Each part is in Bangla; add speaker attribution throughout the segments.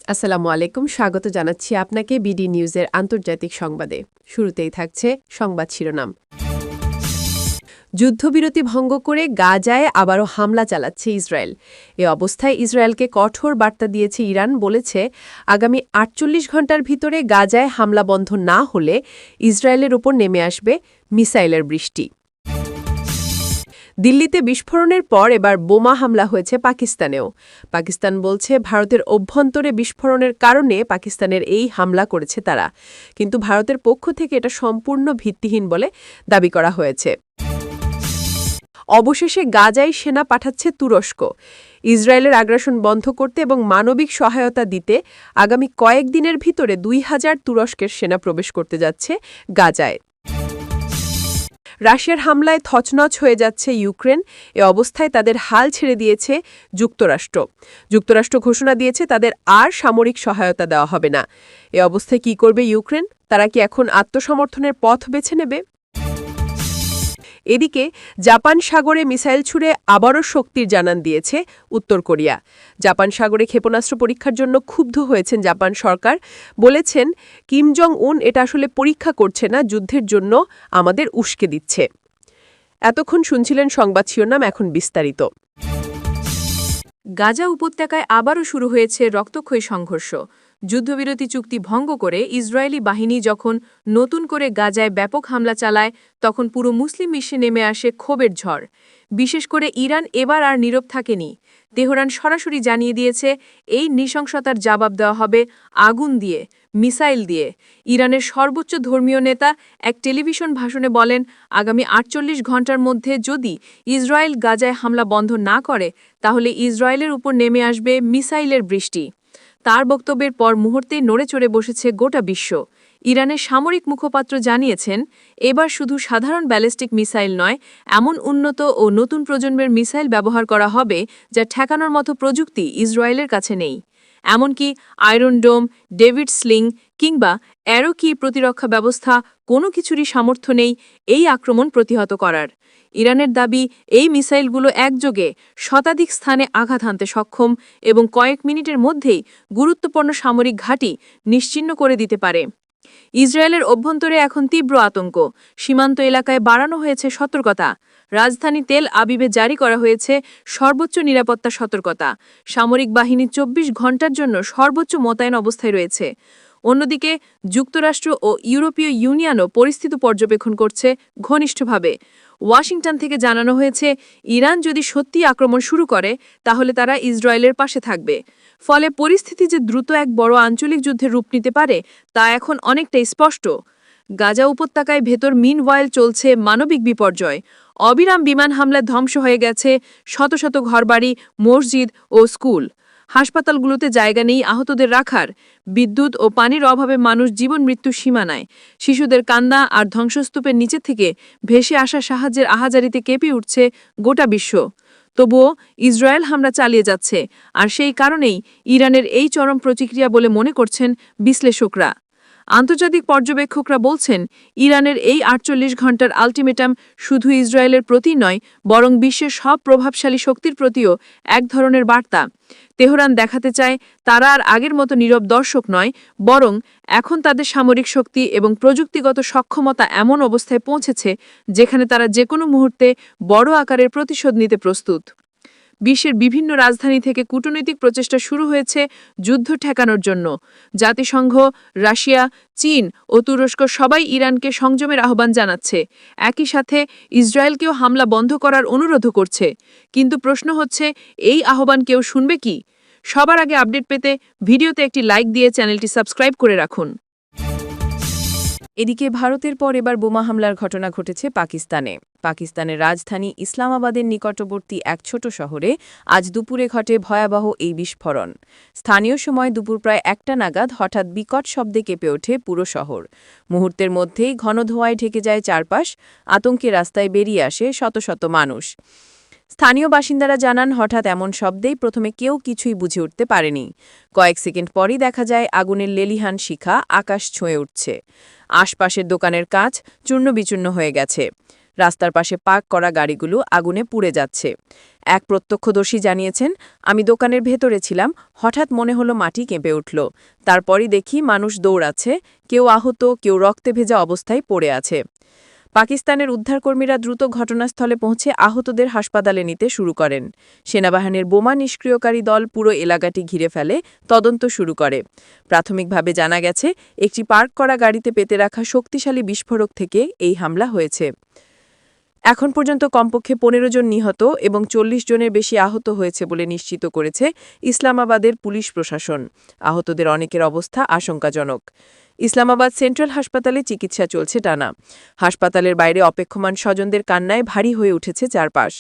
Speaker 1: আসসালামু আলাইকুম, স্বাগত জানাচ্ছি আপনাকে বিডি নিউজের আন্তর্জাতিক সংবাদে। শুরুতেই থাকছে সংবাদ শিরোনাম। যুদ্ধবিরতি ভঙ্গ করে গাজায় আবারও হামলা চালাচ্ছে ইসরায়েল। এ অবস্থায় ইসরায়েলকে কঠোর বার্তা দিয়েছে ইরান, বলেছে আগামী ৪৮ ঘণ্টার ভিতরে গাজায় হামলা বন্ধ না হলে ইসরায়েলের ওপর নেমে আসবে মিসাইলের বৃষ্টি। দিল্লিতে বিস্ফোরণের পর এবার বোমা হামলা হয়েছে পাকিস্তানেও। পাকিস্তান বলছে ভারতের অভ্যন্তরে বিস্ফোরণের কারণে পাকিস্তানের এই হামলা করেছে তারা, কিন্তু ভারতের পক্ষ থেকে এটা সম্পূর্ণ ভিত্তিহীন বলে দাবি করা হয়েছে। অবশেষে গাজায় সেনা পাঠাচ্ছে তুরস্ক। ইসরায়েলের আগ্রাসন বন্ধ করতে এবং মানবিক সহায়তা দিতে আগামী কয়েকদিনের ভিতরে ২,০০০ তুরস্কের সেনা প্রবেশ করতে যাচ্ছে গাজায়। রাশিয়ার হামলায় থচনচ হয়ে যাচ্ছে ইউক্রেন। এ অবস্থায় তাদের হাল ছেড়ে দিয়েছে যুক্তরাষ্ট্র। যুক্তরাষ্ট্র ঘোষণা দিয়েছে তাদের আর সামরিক সহায়তা দেওয়া হবে না। এ অবস্থায় কি করবে ইউক্রেন? তারা কি এখন আত্মসমর্থনের পথ বেছে নেবে? এদিকে জাপান সাগরে মিসাইল ছুড়ে আবারও শক্তির জানান দিয়েছে উত্তর কোরিয়া। জাপান সাগরে ক্ষেপণাস্ত্র পরীক্ষার জন্য ক্ষুব্ধ হয়েছেন জাপান সরকার। বলেছেন, কিম জং উন এটা আসলে পরীক্ষা করছে না, যুদ্ধের জন্য আমাদের উস্কে দিচ্ছে। এতক্ষণ শুনছিলেন সংবাদ শিরোনাম, এখন বিস্তারিত।
Speaker 2: গাজা উপত্যকায় আবারও শুরু হয়েছে রক্তক্ষয়ী সংঘর্ষ। যুদ্ধবিরতি চুক্তি ভঙ্গ করে ইসরায়েলি বাহিনী যখন নতুন করে গাজায় ব্যাপক হামলা চালায়, তখন পুরো মুসলিম বিশ্বে নেমে আসে ক্ষোভের ঝড়। বিশেষ করে ইরান এবার আর নীরব থাকেনি। তেহরান সরাসরি জানিয়ে দিয়েছে এই নৃশংসতার জবাব দেওয়া হবে আগুন দিয়ে, মিসাইল দিয়ে। ইরানের সর্বোচ্চ ধর্মীয় নেতা এক টেলিভিশন ভাষণে বলেন, আগামী ৪৮ ঘণ্টার মধ্যে যদি ইসরায়েল গাজায় হামলা বন্ধ না করে, তাহলে ইসরায়েলের উপর নেমে আসবে মিসাইলের বৃষ্টি। তার বক্তব্যের পর মুহূর্তেই নড়েচড়ে বসেছে গোটা বিশ্ব। ইরানের সামরিক মুখপাত্র জানিয়েছেন, এবার শুধু সাধারণ ব্যালিস্টিক মিসাইল নয়, এমন উন্নত ও নতুন প্রজন্মের মিসাইল ব্যবহার করা হবে যা ঠেকানোর মতো প্রযুক্তি ইসরায়েলের কাছে নেই। এমনকি আয়রন ডোম, ডেভিড স্লিং কিংবা অ্যারো কি প্রতিরক্ষা ব্যবস্থা কোনো কিছুরই সামর্থ্য নেই এই আক্রমণ প্রতিহত করার। ইরানের দাবি, এই মিসাইলগুলো একযোগে শতাধিক স্থানে আঘাত হানতে সক্ষম এবং কয়েক মিনিটের মধ্যেই গুরুত্বপূর্ণ সামরিক ঘাঁটি নিশ্চিহ্ন করে দিতে পারে। ইসরায়েলের অভ্যন্তরে এখন তীব্র আতঙ্ক। সীমান্ত এলাকায় বাড়ানো হয়েছে সতর্কতা। রাজধানী তেল আবিবে জারি করা হয়েছে সর্বোচ্চ নিরাপত্তা সতর্কতা। সামরিক বাহিনী ২৪ ঘণ্টার জন্য সর্বোচ্চ মোতায়েন অবস্থায় রয়েছে। অন্যদিকে যুক্তরাষ্ট্র ও ইউরোপীয় ইউনিয়নও পরিস্থিতি পর্যবেক্ষণ করছে ঘনিষ্ঠভাবে। ওয়াশিংটন থেকে জানানো হয়েছে, ইরান যদি সত্যি আক্রমণ শুরু করে, তাহলে তারা ইসরায়েলের পাশে থাকবে। ফলে পরিস্থিতি যে দ্রুত এক বড় আঞ্চলিক যুদ্ধের রূপ নিতে পারে, তা এখন অনেকটাই স্পষ্ট। গাজা উপত্যকায় ভেতর মিনওয়াইল চলছে মানবিক বিপর্যয়। অবিরাম বিমান হামলায় ধ্বংস হয়ে গেছে শত শত ঘরবাড়ি, মসজিদ ও স্কুল। হাসপাতালগুলোতে জায়গা নেই আহতদের রাখার। বিদ্যুৎ ও পানির অভাবে মানুষ জীবন মৃত্যুর সীমানায়। শিশুদের কান্না আর ধ্বংসস্তূপের নিচে থেকে ভেসে আসা সাহায্যের আহাজারিতে কেঁপে উঠছে গোটা বিশ্ব। তবুও ইসরায়েল হামলা চালিয়ে যাচ্ছে, আর সেই কারণেই ইরানের এই চরম প্রতিক্রিয়া বলে মনে করছেন বিশ্লেষকরা। আন্তর্জাতিক পর্যবেক্ষকরা বলছেন, ইরানের এই ৪৮ ঘণ্টার আল্টিমেটাম শুধু ইসরায়েলের প্রতি নয়, বরং বিশ্বের সব প্রভাবশালী শক্তির প্রতিও এক ধরনের বার্তা। তেহরান দেখাতে চায় তারা আর আগের মতো নীরব দর্শক নয়, বরং এখন তাদের সামরিক শক্তি এবং প্রযুক্তিগত সক্ষমতা এমন অবস্থায় পৌঁছেছে যেখানে তারা যেকোনো মুহূর্তে বড় আকারের প্রতিশোধ নিতে প্রস্তুত। বিশ্বের বিভিন্ন রাজধানী থেকে কূটনৈতিক প্রচেষ্টা শুরু হয়েছে যুদ্ধ ঠেকানোর জন্য। জাতিসংঘ, রাশিয়া, চীন ও তুরস্ক সবাই ইরানকে সংযমের আহ্বান জানাচ্ছে। একই সাথে ইসরায়েলকেও হামলা বন্ধ করার অনুরোধও করছে। কিন্তু প্রশ্ন হচ্ছে, এই আহ্বান কেউ শুনবে কি? সবার আগে আপডেট পেতে ভিডিওতে একটি লাইক দিয়ে চ্যানেলটি সাবস্ক্রাইব করে রাখুন। এদিকে ভারতের পর এবার বোমা হামলার ঘটনা ঘটেছে পাকিস্তানে। পাকিস্তানের রাজধানী ইসলামাবাদের নিকটবর্তী এক ছোট শহরে আজ দুপুরে ঘটে ভয়াবহ এই বিস্ফোরণ। স্থানীয় সময় দুপুর প্রায় ১টা নাগাদ হঠাৎ বিকট শব্দে কেঁপে ওঠে পুরো শহর। মুহূর্তের মধ্যেই ঘন ধোঁয়ায় ঢেকে যায় চারপাশ। আতঙ্কে রাস্তায় বেরিয়ে আসে শত শত মানুষ। স্থানীয় বাসিন্দারা জানান, হঠাৎ এমন শব্দেই প্রথমে কেউ কিছুই বুঝে উঠতে পারেনি। কয়েক সেকেন্ড পরই দেখা যায় আগুনের লেলিহান শিখা আকাশ ছুঁয়ে উঠছে। আশপাশের দোকানের কাঁচ চূর্ণবিচূর্ণ হয়ে গেছে। রাস্তার পাশে পার্ক করা গাড়িগুলো আগুনে পুড়ে যাচ্ছে।
Speaker 3: এক প্রত্যক্ষদর্শী জানিয়েছেন, আমি দোকানের ভেতরে ছিলাম, হঠাৎ মনে হলো মাটি কেঁপে উঠল। তারপরই দেখি মানুষ দৌড়াচ্ছে, কেউ আহত, কেউ রক্তে ভেজা অবস্থায় পড়ে আছে। পাকিস্তানের উদ্ধারকর্মীরা দ্রুত ঘটনাস্থলে পৌঁছে আহতদের হাসপাতালে নিতে শুরু করেন। সেনাবাহিনীর বোমা নিষ্ক্রিয়কারী দল পুরো এলাকাটি ঘিরে ফেলে, তদন্ত শুরু করে। প্রাথমিকভাবে জানা গেছে, একটি পার্ক করা গাড়িতে পেতে রাখা শক্তিশালী বিস্ফোরক থেকে এই হামলা হয়েছে। এখন পর্যন্ত কমপক্ষে ১৫ জন নিহত এবং ৪০ জনের বেশি আহত হয়েছে বলে নিশ্চিত করেছে ইসলামাবাদের পুলিশ প্রশাসন। আহতদের অনেকের অবস্থা আশঙ্কাজনক। ইসলামাবাদ সেন্ট্রাল হাসপাতালে চিকিৎসা চলছে টানা। হাসপাতালের বাইরে অপেক্ষমান স্বজনদের কান্নায় ভারী হয়ে উঠেছে চারপাশ।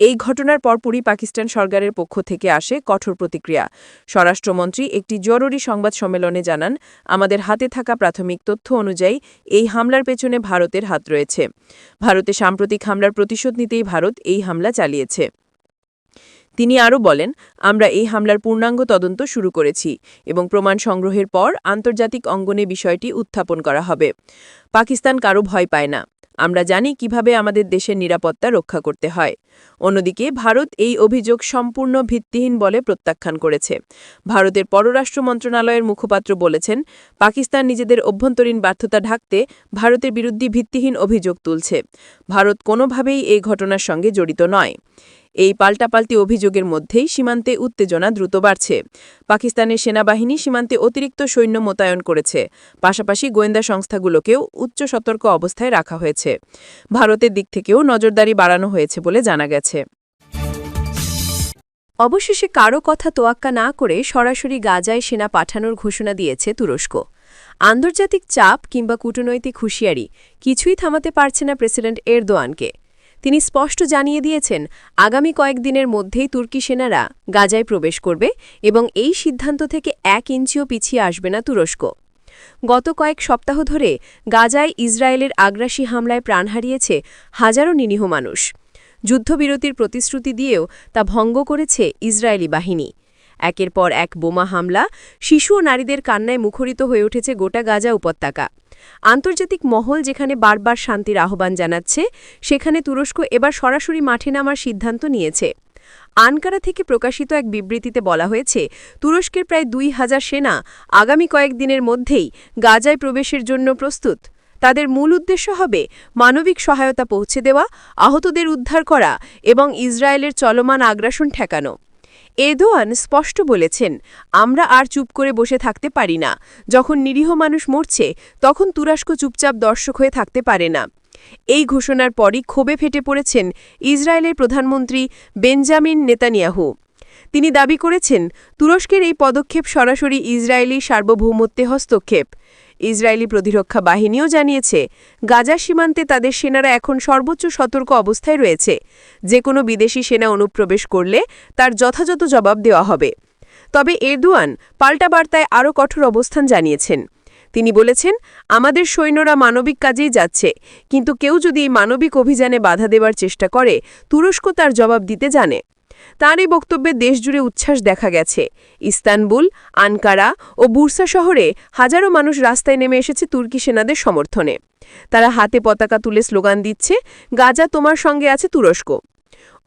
Speaker 3: এই ঘটনার পরপরই পাকিস্তান সরকারের পক্ষ থেকে আসে কঠোর প্রতিক্রিয়া। স্বরাষ্ট্রমন্ত্রী একটি জরুরি সংবাদ সম্মেলনে জানান, আমাদের হাতে থাকা প্রাথমিক তথ্য অনুযায়ী এই হামলার পেছনে ভারতের হাত রয়েছে। ভারতে সাম্প্রতিক হামলার প্রতিশোধ নিতেই ভারত এই হামলা চালিয়েছে। তিনি আরও বলেন, আমরা এই হামলার পূর্ণাঙ্গ তদন্ত শুরু করেছি এবং প্রমাণ সংগ্রহের পর আন্তর্জাতিক অঙ্গনে বিষয়টি উত্থাপন করা হবে। পাকিস্তান কারও ভয় পায় না। আমরা জানি কিভাবে আমাদের দেশের নিরাপত্তা রক্ষা করতে হয়। অন্যদিকে ভারত এই অভিযোগ সম্পূর্ণ ভিত্তিহীন বলে প্রত্যাখ্যান করেছে। ভারতের পররাষ্ট্র মন্ত্রণালয়ের মুখপাত্র বলেছেন, পাকিস্তান নিজেদের অভ্যন্তরীণ ব্যর্থতা ঢাকতে ভারতের বিরুদ্ধে ভিত্তিহীন অভিযোগ তুলছে। ভারত কোনোভাবেই এই ঘটনার সঙ্গে জড়িত নয়। এই পাল্টাপাল্টি অভিযোগের মধ্যেই সীমান্তে উত্তেজনা দ্রুত বাড়ছে। পাকিস্তানের সেনাবাহিনী সীমান্তে অতিরিক্ত সৈন্য মোতায়েন করেছে। পাশাপাশি গোয়েন্দা সংস্থাগুলোকেও উচ্চ সতর্ক অবস্থায় রাখা হয়েছে। ভারতের দিক থেকেও নজরদারি বাড়ানো হয়েছে বলে জানা গেছে।
Speaker 1: অবশেষে কারও কথা তোয়াক্কা না করে সরাসরি গাজায় সেনা পাঠানোর ঘোষণা দিয়েছে তুরস্ক। আন্তর্জাতিক চাপ কিংবা কূটনৈতিক হুঁশিয়ারি কিছুই থামাতে পারছে না প্রেসিডেন্ট এরদোয়ানকে। তিনি স্পষ্ট জানিয়ে দিয়েছেন, আগামী কয়েকদিনের মধ্যেই তুর্কি সেনারা গাজায় প্রবেশ করবে এবং এই সিদ্ধান্ত থেকে ১ ইঞ্চিও পিছিয়ে আসবে না তুরস্ক। গত কয়েক সপ্তাহ ধরে গাজায় ইসরায়েলের আগ্রাসী হামলায় প্রাণ হারিয়েছে হাজারো নিরীহ মানুষ। যুদ্ধবিরতির প্রতিশ্রুতি দিয়েও তা ভঙ্গ করেছে ইসরায়েলি বাহিনী। একের পর এক বোমা হামলা, শিশু ও নারীদের কান্নায় মুখরিত হয়ে উঠেছে গোটা গাজা উপত্যকা। আন্তর্জাতিক মহল যেখানে বারবার শান্তির আহ্বান জানাচ্ছে, সেখানে তুরস্ক এবার সরাসরি মাঠে নামার সিদ্ধান্ত নিয়েছে। আনকারা থেকে প্রকাশিত এক বিবৃতিতে বলা হয়েছে, তুরস্কের প্রায় ২,০০০ সেনা আগামী কয়েকদিনের মধ্যেই গাজায় প্রবেশের জন্য প্রস্তুত। তাদের মূল উদ্দেশ্য হবে মানবিক সহায়তা পৌঁছে দেওয়া, আহতদের উদ্ধার করা এবং ইসরায়েলের চলমান আগ্রাসন ঠেকানো। এরদোয়ান স্পষ্ট বলেছেন, আমরা আর চুপ করে বসে থাকতে পারি না। যখন নিরীহ মানুষ মরছে, তখন তুরস্ক চুপচাপ দর্শক হয়ে থাকতে পারে না। এই ঘোষণার পরই ক্ষোভে ফেটে পড়েছেন ইসরায়েলের প্রধানমন্ত্রী বেঞ্জামিন নেতানিয়াহু। তিনি দাবি করেছেন, তুরস্কের এই পদক্ষেপ সরাসরি ইসরায়েলি সার্বভৌমত্বে হস্তক্ষেপ। ইসরায়েলি প্রতিরক্ষা বাহিনীও জানিয়েছে, গাজা সীমান্তে তাদের সেনারা এখন সর্বোচ্চ সতর্ক অবস্থায় রয়েছে। যে কোনো বিদেশি সেনা অনুপ্রবেশ করলে তার যথাযথ জবাব দেওয়া হবে। তবে এরদোয়ান পাল্টা বার্তায় আরও কঠোর অবস্থান জানিয়েছেন। তিনি বলেছেন, আমাদের সৈন্যরা মানবিক কাজেই যাচ্ছে, কিন্তু কেউ যদি এই মানবিক অভিযানে বাধা দেওয়ার চেষ্টা করে, তুরস্ক তার জবাব দিতে জানে। তাঁর এই বক্তব্যে দেশজুড়ে উচ্ছ্বাস দেখা গেছে। ইস্তানবুল, আনকারা ও বুরসা শহরে হাজারো মানুষ রাস্তায় নেমে এসেছে তুর্কি সেনাদের সমর্থনে। তারা হাতে পতাকা তুলে স্লোগান দিচ্ছে, গাজা তোমার সঙ্গে আছে তুরস্ক।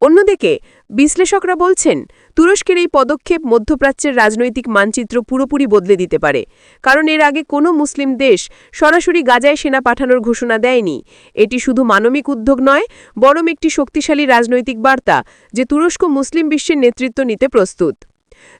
Speaker 1: অন্যদিকে বিশ্লেষকরা বলছেন, তুরস্কের এই পদক্ষেপ মধ্যপ্রাচ্যের রাজনৈতিক মানচিত্র পুরোপুরি বদলে দিতে পারে। কারণ এর আগে কোনো মুসলিম দেশ সরাসরি গাজায় সেনা পাঠানোর ঘোষণা দেয়নি। এটি শুধু মানবিক উদ্যোগ নয়, বরং একটি শক্তিশালী রাজনৈতিক বার্তা যে তুরস্ক মুসলিম বিশ্বের নেতৃত্ব নিতে প্রস্তুত।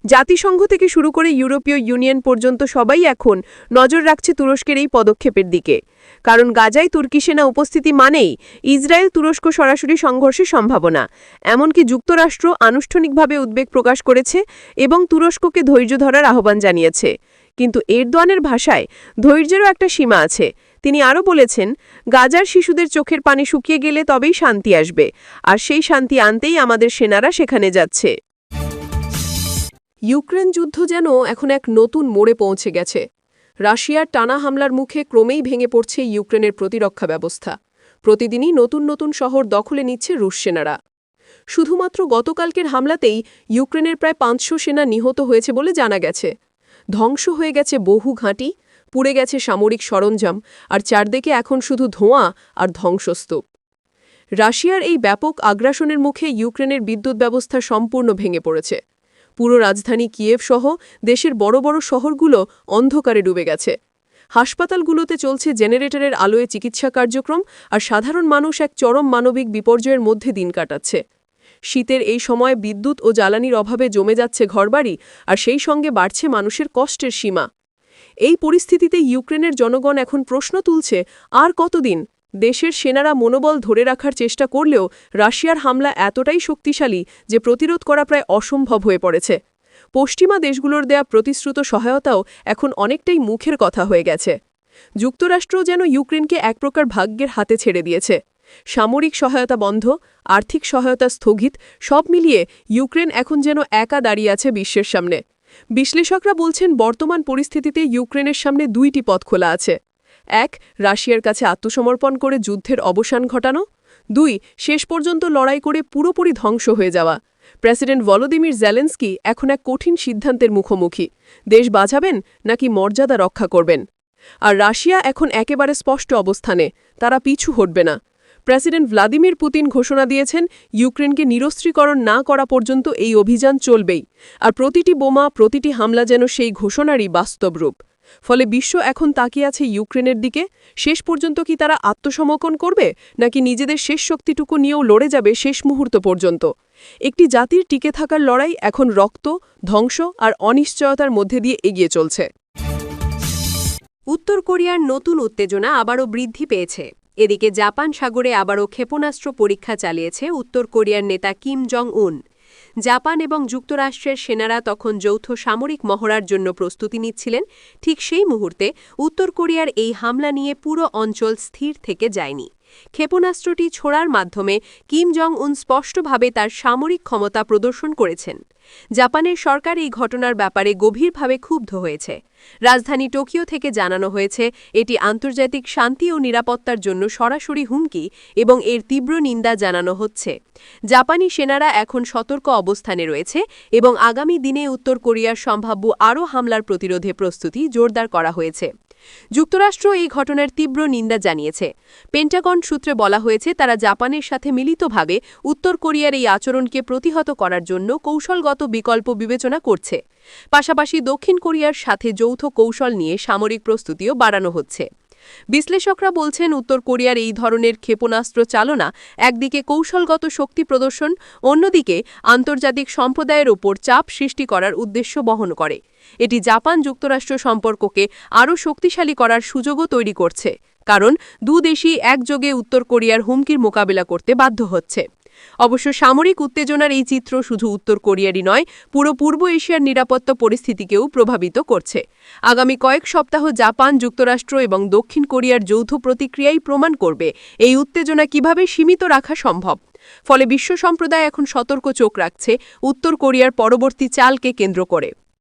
Speaker 1: জাতিসংঘ থেকে শুরু করে ইউরোপীয় ইউনিয়ন পর্যন্ত সবাই এখন নজর রাখছে তুরস্কের এই পদক্ষেপের দিকে। কারণ গাজায় তুর্কি সেনা উপস্থিতি মানেই ইসরায়েল তুরস্ক সরাসরি সংঘর্ষের সম্ভাবনা। এমনকি যুক্তরাষ্ট্র আনুষ্ঠানিকভাবে উদ্বেগ প্রকাশ করেছে এবং তুরস্ককে ধৈর্য ধরার আহ্বান জানিয়েছে। কিন্তু এরদোয়ানের ভাষায় ধৈর্যেরও একটা সীমা আছে। তিনি আরও বলেছেন, গাজার শিশুদের চোখের পানি শুকিয়ে গেলে তবেই শান্তি আসবে, আর সেই শান্তি আনতেই আমাদের সেনারা সেখানে যাচ্ছে।
Speaker 2: ইউক্রেন যুদ্ধ যেন এখন এক নতুন মোড়ে পৌঁছে গেছে। রাশিয়ার টানা হামলার মুখে ক্রমেই ভেঙে পড়ছে ইউক্রেনের প্রতিরক্ষা ব্যবস্থা। প্রতিদিনই নতুন নতুন শহর দখলে নিচ্ছে রুশ সেনারা। শুধুমাত্র গতকালকের হামলাতেই ইউক্রেনের প্রায় ৫০০ সেনা নিহত হয়েছে বলে জানা গেছে। ধ্বংস হয়ে গেছে বহু ঘাঁটি, পুড়ে গেছে সামরিক সরঞ্জাম, আর চারদিকে এখন শুধু ধোঁয়া আর ধ্বংসস্তূপ।
Speaker 1: রাশিয়ার এই ব্যাপক আগ্রাসনের মুখে ইউক্রেনের বিদ্যুৎ ব্যবস্থা সম্পূর্ণ ভেঙে পড়েছে। পুরো রাজধানী কিয়েভ সহ দেশের বড় বড় শহরগুলো অন্ধকারে ডুবে গেছে। হাসপাতালগুলোতে চলছে জেনারেটরের আলোয় চিকিৎসা কার্যক্রম, আর সাধারণ মানুষ এক চরম মানবিক বিপর্যয়ের মধ্যে দিন কাটাচ্ছে। শীতের এই সময় বিদ্যুৎ ও জ্বালানির অভাবে জমে যাচ্ছে ঘরবাড়ি, আর সেই সঙ্গে বাড়ছে মানুষের কষ্টের সীমা। এই পরিস্থিতিতে ইউক্রেনের জনগণ এখন প্রশ্ন তুলছে, আর কতদিন? দেশের সেনারা মনোবল ধরে রাখার চেষ্টা করলেও রাশিয়ার হামলা এতটাই শক্তিশালী যে প্রতিরোধ করা প্রায় অসম্ভব হয়ে পড়েছে। পশ্চিমা দেশগুলোর দেয়া প্রতিশ্রুত সহায়তাও এখন অনেকটাই মুখের কথা হয়ে গেছে। যুক্তরাষ্ট্র যেন ইউক্রেনকে এক প্রকার ভাগ্যের হাতে ছেড়ে দিয়েছে। সামরিক সহায়তা বন্ধ, আর্থিক সহায়তা স্থগিত, সব মিলিয়ে ইউক্রেন এখন যেন একা দাঁড়িয়ে আছে বিশ্বের সামনে। বিশ্লেষকরা বলছেন, বর্তমান পরিস্থিতিতে ইউক্রেনের সামনে দুইটি পথ খোলা আছে। ১. রাশিয়ার কাছে আত্মসমর্পণ করে যুদ্ধের অবসান ঘটানো। ২. শেষ পর্যন্ত লড়াই করে পুরোপুরি ধ্বংস হয়ে যাওয়া। প্রেসিডেন্ট ভলোদিমির জেলেনস্কি এখন এক কঠিন সিদ্ধান্তের মুখোমুখি। দেশ বাঁচাবেন নাকি মর্যাদা রক্ষা করবেন? আর রাশিয়া এখন একেবারে স্পষ্ট অবস্থানে, তারা পিছু হটবে না। প্রেসিডেন্ট ভ্লাদিমির পুতিন ঘোষণা দিয়েছেন, ইউক্রেনকে নিরস্ত্রীকরণ না করা পর্যন্ত এই অভিযান চলবেই, আর প্রতিটি বোমা, প্রতিটি হামলা যেন সেই ঘোষণারই বাস্তব রূপ। ফলে বিশ্ব এখন তাকিয়ে আছে ইউক্রেনের দিকে। শেষ পর্যন্ত কি তারা আত্মসমর্পণ করবে, নাকি নিজেদের শেষ শক্তিটুকু নিয়েও লড়ে যাবে শেষ মুহূর্ত পর্যন্ত? একটি জাতির টিকে থাকার লড়াই এখন রক্ত, ধ্বংস আর অনিশ্চয়তার মধ্যে দিয়ে এগিয়ে চলছে।
Speaker 4: উত্তর কোরিয়ার নতুন উত্তেজনা আবারও বৃদ্ধি পেয়েছে। এদিকে জাপান সাগরে আবারও ক্ষেপণাস্ত্র পরীক্ষা চালিয়েছে উত্তর কোরিয়ার নেতা কিম জং উন। জাপান এবং যুক্তরাষ্ট্রের সেনারা তখন যৌথ সামরিক মহড়ার জন্য প্রস্তুতি নিচ্ছিলেন। ঠিক সেই মুহূর্তে উত্তর কোরিয়ার এই হামলা নিয়ে পুরো অঞ্চল স্থির থেকে যায়নি। ক্ষেপণাস্ত্রটি ছোড়ার মাধ্যমে কিম জং উন স্পষ্টভাবে তার সামরিক ক্ষমতা প্রদর্শন করেছেন। জাপানের সরকার এই ঘটনার ব্যাপারে গভীরভাবে ক্ষুব্ধ হয়েছে। রাজধানী টোকিও থেকে জানানো হয়েছে, এটি আন্তর্জাতিক শান্তি ও নিরাপত্তার জন্য সরাসরি হুমকি এবং এর তীব্র নিন্দা জানানো হচ্ছে। জাপানি সেনারা এখন সতর্ক অবস্থানে রয়েছে এবং আগামী দিনে উত্তর কোরিয়ার সম্ভাব্য আরও হামলার প্রতিরোধে প্রস্তুতি জোরদার করা হয়েছে। যুক্তরাষ্ট্র এই ঘটনার তীব্র নিন্দা জানিয়েছে। পেন্টাগন সূত্রে বলা হয়েছে, তারা জাপানের সাথে মিলিতভাবে উত্তর কোরিয়ার এই আচরণকে প্রতিহত করার জন্য কৌশলগত বিকল্প বিবেচনা করছে। পাশাপাশি দক্ষিণ কোরিয়ার সাথে যৌথ কৌশল নিয়ে সামরিক প্রস্তুতিও বাড়ানো হচ্ছে। বিশ্লেষকরা বলছেন, উত্তর কোরিয়ার এই ধরনের ক্ষেপণাস্ত্র চালনা একদিকে কৌশলগত শক্তি প্রদর্শন, অন্যদিকে আন্তর্জাতিক সম্প্রদায়ের ওপর চাপ সৃষ্টি করার উদ্দেশ্য বহন করে। এটি জাপান যুক্তরাষ্ট্র সম্পর্ককে আরও শক্তিশালী করার সুযোগও তৈরি করছে, কারণ দুদেশই একযোগে উত্তর কোরিয়ার হুমকির মোকাবিলা করতে বাধ্য হচ্ছে। অবশ্য সামরিক উত্তেজনার এই চিত্র শুধু উত্তর কোরিয়ারই নয়, পুরো পূর্ব এশিয়ার নিরাপত্তা পরিস্থিতিকেও প্রভাবিত করছে। আগামী কয়েক সপ্তাহ জাপান, যুক্তরাষ্ট্র এবং দক্ষিণ কোরিয়ার যৌথ প্রতিক্রিয়াই প্রমাণ করবে এই উত্তেজনা কিভাবে সীমিত রাখা সম্ভব। ফলে বিশ্ব সম্প্রদায় এখন সতর্ক চোখ রাখছে উত্তর কোরিয়ার পরবর্তী চালকে কেন্দ্র করে।